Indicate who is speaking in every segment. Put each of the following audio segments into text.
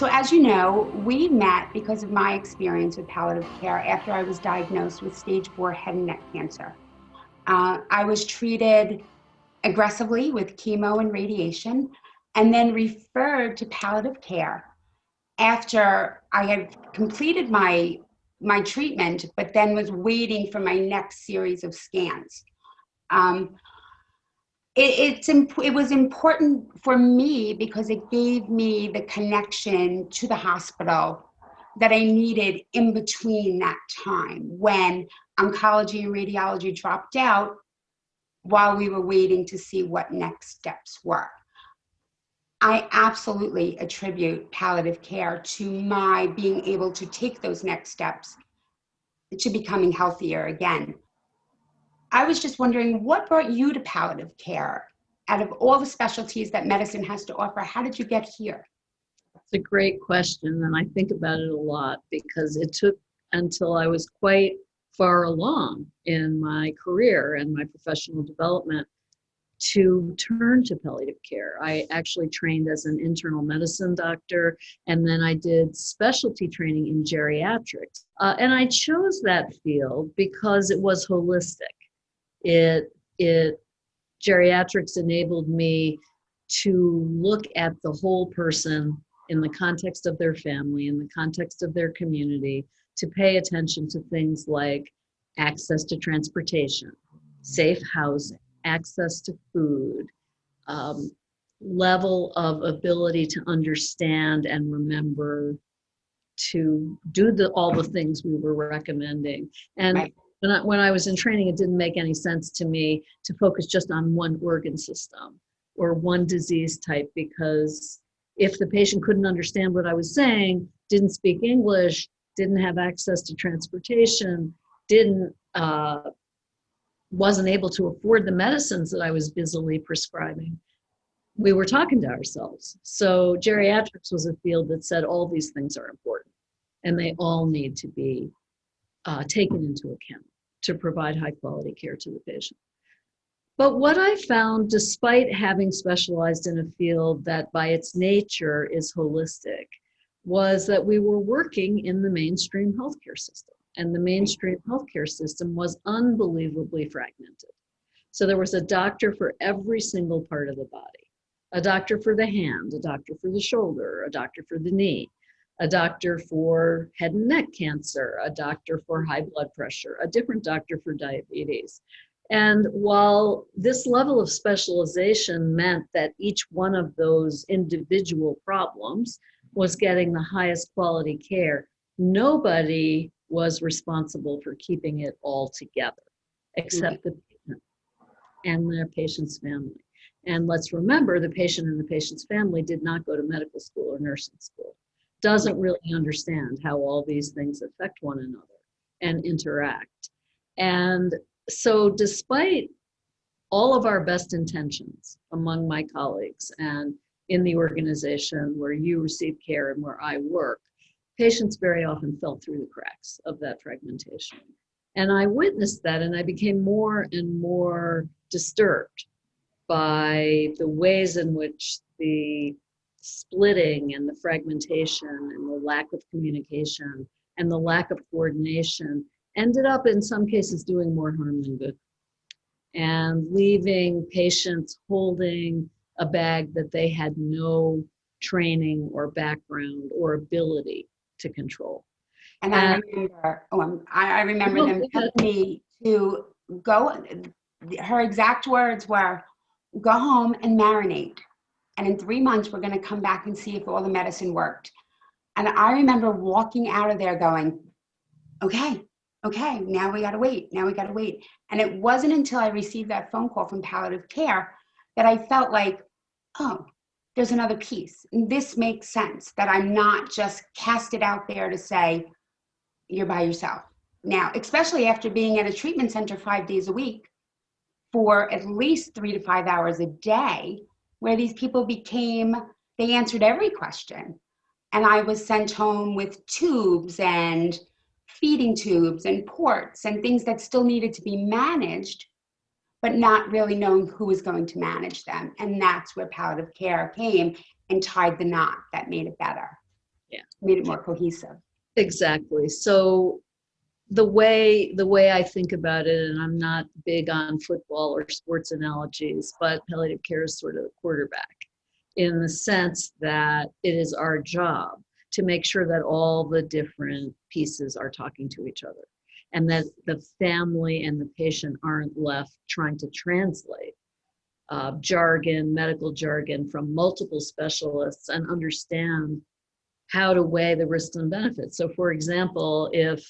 Speaker 1: So as you know, we met because of my experience with palliative care after I was diagnosed with stage 4 head and neck cancer. I was treated aggressively with chemo and radiation, and then referred to palliative care after I had completed my treatment, but then was waiting for my next series of scans. Um, it was important for me because it gave me the connection to the hospital that I needed in between that time when oncology and radiology dropped out while we were waiting to see what next steps were. I absolutely attribute palliative care to my being able to take those next steps to becoming healthier again. I was just wondering, what brought you to palliative care? Out of all the specialties that medicine has to offer, how did you get here?
Speaker 2: It's a great question, and I think about it a lot because it took until I was quite far along in my career and my professional development to turn to palliative care. I actually trained as an internal medicine doctor, and then I did specialty training in geriatrics. And I chose that field because it was holistic. Geriatrics enabled me to look at the whole person in the context of their family, in the context of their community, to pay attention to things like access to transportation, safe housing, access to food, level of ability to understand and remember, to do all the things we were recommending. And right. When I was in training, it didn't make any sense to me to focus just on one organ system or one disease type, because if the patient couldn't understand what I was saying, didn't speak English, didn't have access to transportation, wasn't able to afford the medicines that I was busily prescribing, we were talking to ourselves. So geriatrics was a field that said all these things are important and they all need to be taken into account to provide high quality care to the patient. But what I found, despite having specialized in a field that by its nature is holistic, was that we were working in the mainstream healthcare system. And the mainstream healthcare system was unbelievably fragmented. So there was a doctor for every single part of the body, a doctor for the hand, a doctor for the shoulder, a doctor for the knee, a doctor for head and neck cancer, a doctor for high blood pressure, a different doctor for diabetes. And while this level of specialization meant that each one of those individual problems was getting the highest quality care, nobody was responsible for keeping it all together, except the patient and their patient's family. And let's remember, the patient and the patient's family did not go to medical school or nursing school, doesn't really understand how all these things affect one another and interact. And so despite all of our best intentions among my colleagues and in the organization where you receive care and where I work, patients very often fell through the cracks of that fragmentation. And I witnessed that, and I became more and more disturbed by the ways in which the splitting and the fragmentation and the lack of communication and the lack of coordination ended up in some cases doing more harm than good, and leaving patients holding a bag that they had no training or background or ability to control.
Speaker 1: And I remember them telling me to go, her exact words were, go home and marinate. And in 3 months, we're going to come back and see if all the medicine worked. And I remember walking out of there going, okay, now we got to wait. And it wasn't until I received that phone call from palliative care that I felt like, oh, there's another piece. This makes sense, that I'm not just casted out there to say, you're by yourself. Now, especially after being at a treatment center 5 days a week for at least 3 to 5 hours a day, where these people they answered every question. And I was sent home with tubes and feeding tubes and ports and things that still needed to be managed, but not really knowing who was going to manage them. And that's where palliative care came and tied the knot that made it better.
Speaker 2: Yeah.
Speaker 1: Made it more cohesive.
Speaker 2: Exactly. So the way I think about it, and I'm not big on football or sports analogies, but palliative care is sort of the quarterback in the sense that it is our job to make sure that all the different pieces are talking to each other and that the family and the patient aren't left trying to translate jargon, medical jargon from multiple specialists and understand how to weigh the risks and benefits. So for example, if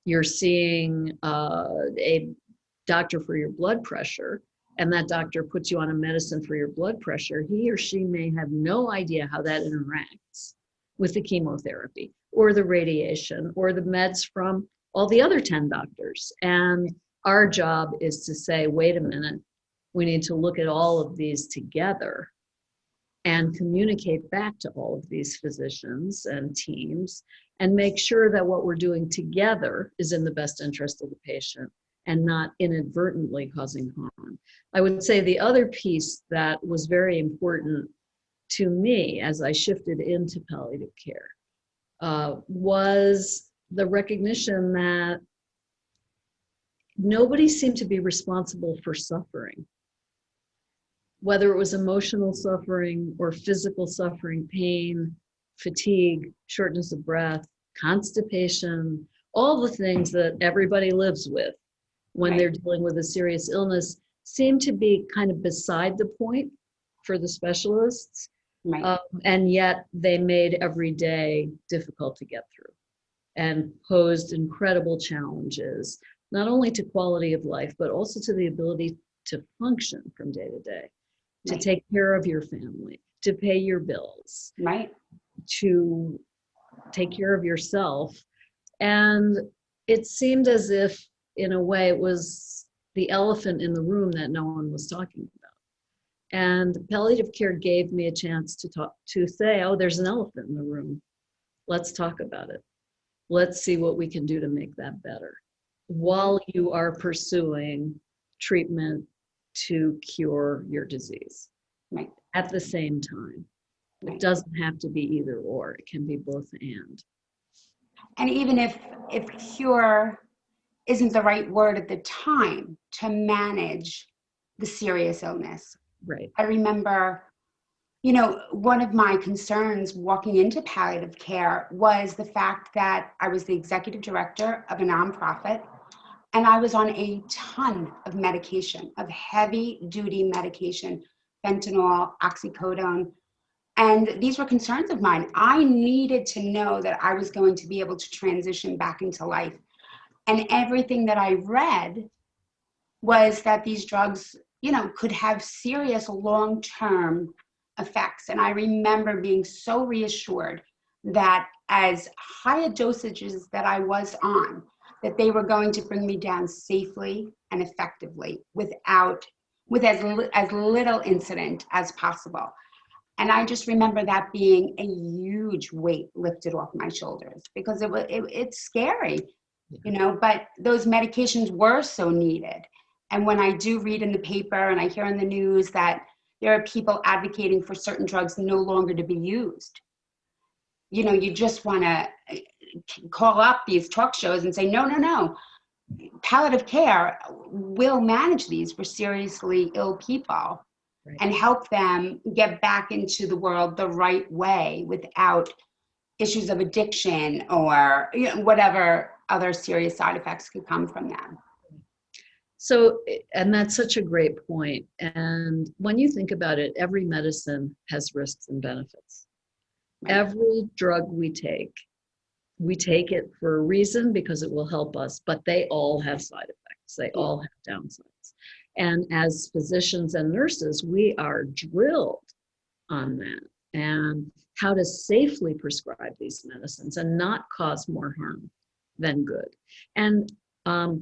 Speaker 2: you're seeing a doctor for your blood pressure and that doctor puts you on a medicine for your blood pressure, he or she may have no idea how that interacts with the chemotherapy or the radiation or the meds from all the other 10 doctors. And our job is to say, wait a minute, we need to look at all of these together and communicate back to all of these physicians and teams and make sure that what we're doing together is in the best interest of the patient and not inadvertently causing harm. I would say the other piece that was very important to me as I shifted into palliative care was the recognition that nobody seemed to be responsible for suffering. Whether it was emotional suffering or physical suffering, pain, fatigue, shortness of breath, constipation, all the things that everybody lives with when they're dealing with a serious illness seem to be kind of beside the point for the specialists.
Speaker 1: Right.
Speaker 2: And yet they made every day difficult to get through and posed incredible challenges, not only to quality of life, but also to the ability to function from day to day, to take care of your family, to pay your bills, to take care of yourself. And it seemed as if, in a way, it was the elephant in the room that no one was talking about. And palliative care gave me a chance to say, oh, there's an elephant in the room. Let's talk about it. Let's see what we can do to make that better while you are pursuing treatment to cure your disease at the same time. It doesn't have to be either or. It can be both and.
Speaker 1: And even if cure isn't the right word at the time, to manage the serious illness.
Speaker 2: Right.
Speaker 1: I remember, you know, one of my concerns walking into palliative care was the fact that I was the executive director of a nonprofit and I was on a ton of medication, of heavy duty medication, fentanyl, oxycodone. And these were concerns of mine. I needed to know that I was going to be able to transition back into life. And everything that I read was that these drugs, you know, could have serious long-term effects. And I remember being so reassured that as high a dosages that I was on, that they were going to bring me down safely and effectively with as little incident as possible. And I just remember that being a huge weight lifted off my shoulders because it's scary, you know, but those medications were so needed. And when I do read in the paper and I hear in the news that there are people advocating for certain drugs no longer to be used, you know, you just want to call up these talk shows and say, no. Palliative care will manage these for seriously ill people and help them get back into the world the right way without issues of addiction or, you know, whatever other serious side effects could come from them.
Speaker 2: So, and that's such a great point. And when you think about it, every medicine has risks and benefits. Every drug we take it for a reason because it will help us, but they all have side effects. They all have downsides. And as physicians and nurses, we are drilled on that and how to safely prescribe these medicines and not cause more harm than good. And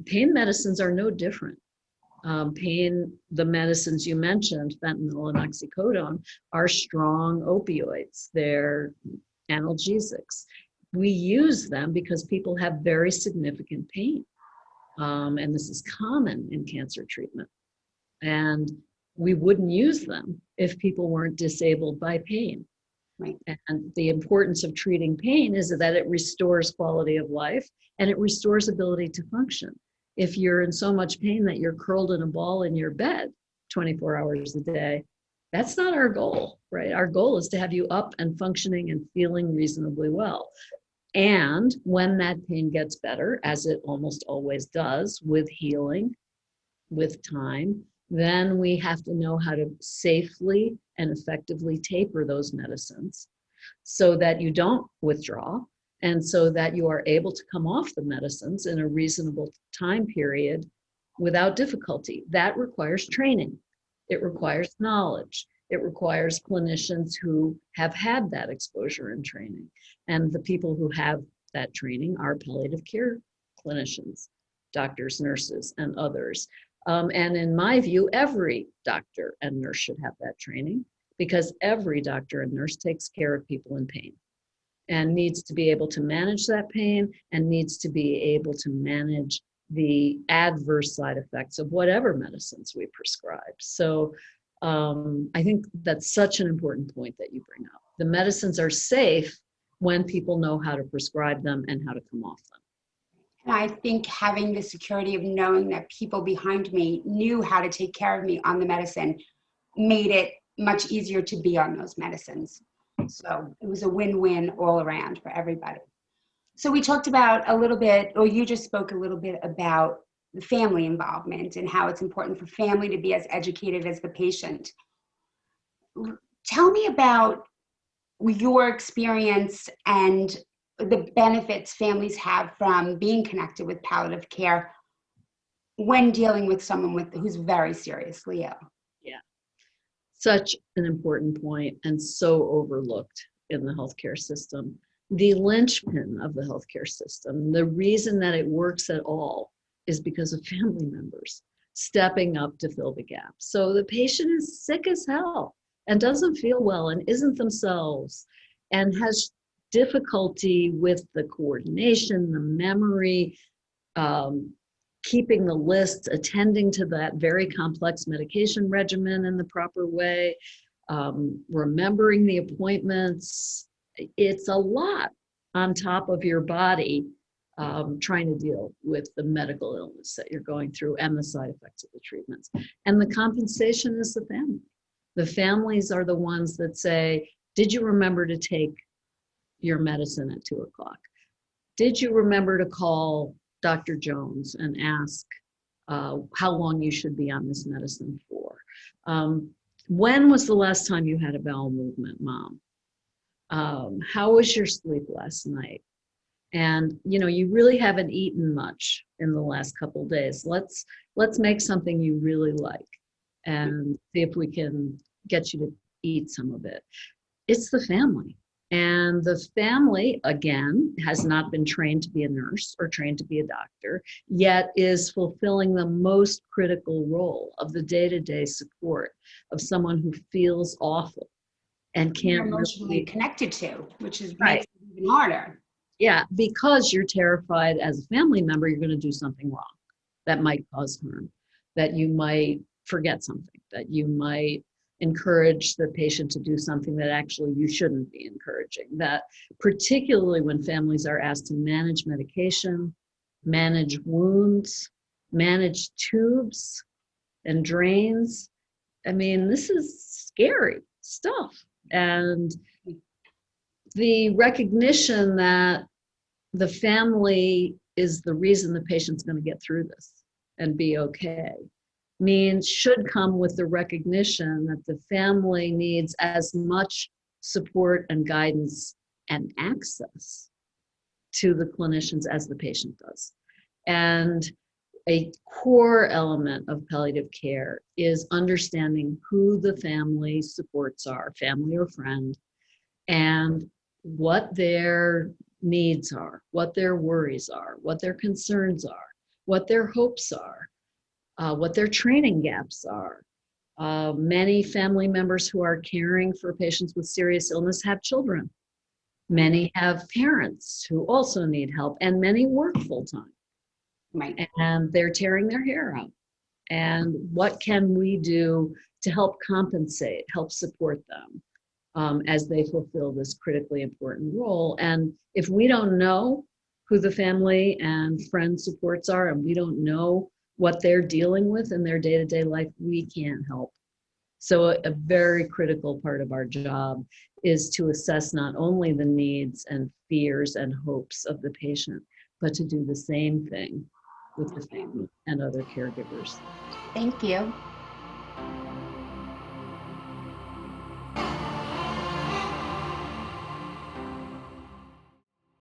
Speaker 2: pain medicines are no different. The medicines you mentioned, fentanyl and oxycodone, are strong opioids. They're analgesics. We use them because people have very significant pain. And this is common in cancer treatment. And we wouldn't use them if people weren't disabled by pain.
Speaker 1: Right.
Speaker 2: And the importance of treating pain is that it restores quality of life and it restores ability to function. If you're in so much pain that you're curled in a ball in your bed 24 hours a day, that's not our goal, right? Our goal is to have you up and functioning and feeling reasonably well. And when that pain gets better, as it almost always does with healing, with time, then we have to know how to safely and effectively taper those medicines so that you don't withdraw and so that you are able to come off the medicines in a reasonable time period without difficulty. That requires training. It requires knowledge. It requires clinicians who have had that exposure and training. And the people who have that training are palliative care clinicians, doctors, nurses, and others. And in my view, every doctor and nurse should have that training because every doctor and nurse takes care of people in pain and needs to be able to manage that pain and needs to be able to manage the adverse side effects of whatever medicines we prescribe. So I think that's such an important point that you bring up. The medicines are safe when people know how to prescribe them and how to come off them.
Speaker 1: And I think having the security of knowing that people behind me knew how to take care of me on the medicine made it much easier to be on those medicines. So it was a win-win all around for everybody. So we talked about a little bit, or you just spoke a little bit about the family involvement and how it's important for family to be as educated as the patient. Tell me about your experience and the benefits families have from being connected with palliative care when dealing with someone who's very seriously ill.
Speaker 2: Yeah, such an important point and so overlooked in the healthcare system. The linchpin of the healthcare system, the reason that it works at all is because of family members stepping up to fill the gap. So the patient is sick as hell and doesn't feel well and isn't themselves and has difficulty with the coordination, the memory, keeping the lists, attending to that very complex medication regimen in the proper way, remembering the appointments. It's a lot on top of your body trying to deal with the medical illness that you're going through and the side effects of the treatments. And the compensation is the family. The families are the ones that say, did you remember to take your medicine at 2 o'clock? Did you remember to call Dr. Jones and ask how long you should be on this medicine for? When was the last time you had a bowel movement, Mom? How was your sleep last night? And you really haven't eaten much in the last couple of days. Let's make something you really like and see if we can get you to eat some of it. It's the family. And the family, again, has not been trained to be a nurse or trained to be a doctor, yet is fulfilling the most critical role of the day-to-day support of someone who feels awful and can't
Speaker 1: emotionally connected to, which is
Speaker 2: right.
Speaker 1: Makes it even harder.
Speaker 2: Yeah, because you're terrified as a family member, you're going to do something wrong that might cause harm, that you might forget something, that you might encourage the patient to do something that actually you shouldn't be encouraging. That particularly when families are asked to manage medication, manage wounds, manage tubes and drains. I mean, this is scary stuff. And the recognition that the family is the reason the patient's going to get through this and be okay should come with the recognition that the family needs as much support and guidance and access to the clinicians as the patient does. And a core element of palliative care is understanding who the family supports are, family or friend, and what their needs are, what their worries are, what their concerns are, what their hopes are, what their training gaps are. Many family members who are caring for patients with serious illness have children. Many have parents who also need help, and many work full-time.
Speaker 1: Right.
Speaker 2: And they're tearing their hair out. And what can we do to help compensate, help support them? as they fulfill this critically important role. And if we don't know who the family and friend supports are, and we don't know what they're dealing with in their day-to-day life, we can't help. So a very critical part of our job is to assess not only the needs and fears and hopes of the patient, but to do the same thing with the family and other caregivers.
Speaker 1: Thank you.